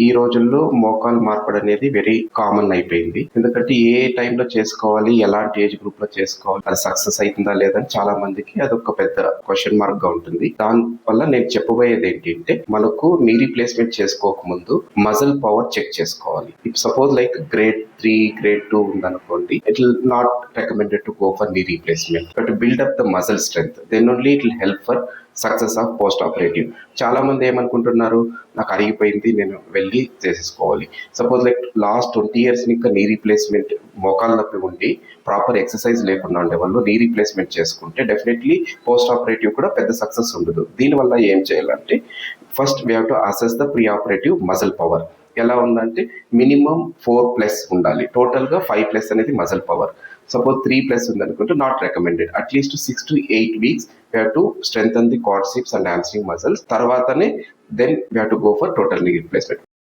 ఈ రోజుల్లో మోకాలు మార్పిడి అనేది వెరీ కామన్ అయిపోయింది. ఎందుకంటే ఏ టైంలో చేసుకోవాలి, ఎలాంటి ఏజ్ గ్రూప్ లో చేసుకోవాలి, అది సక్సెస్ అవుతుందా లేదని చాలా మందికి అదొక పెద్ద క్వశ్చన్ మార్క్ గా ఉంటుంది. దాని వల్ల నేను చెప్పబోయేది ఏంటంటే, మనకు నీ రీప్లేస్మెంట్ చేసుకోక ముందు మజిల్ పవర్ చెక్ చేసుకోవాలి. If suppose like grade 3, grade 2 ఉందనుకోండి, it will not recommended to go for knee replacement, but build up the muscle strength, then only it will help for success of post operative. చాలా మంది ఏమనుకుంటున్నారు, నాకు అరిగిపోయింది, నేను వెళ్ళి చేసేసుకోవాలి. Suppose like last 20 years ఇంకా knee replacement మోకాలు నొప్పి ఉండి ప్రాపర్ ఎక్సర్సైజ్ లేకుండా ఉండే వాళ్ళు నీ రీప్లేస్మెంట్ చేసుకుంటే డెఫినెట్లీ పోస్ట్ ఆపరేటివ్ కూడా పెద్ద సక్సెస్ ఉండదు. దీనివల్ల ఏం చేయాలంటే, first we have to assess the pre operative muscle power. ఎలా ఉందంటే మినిమం 4+ ఉండాలి, టోటల్గా 5+ అనేది మజిల్ పవర్. సపోజ్ 3+ ఉందనుకుంటే not recommended. At least 6 to 8 weeks we have to strengthen the quadriceps and hamstring muscles. తర్వాతనే then we have to go for total knee replacement.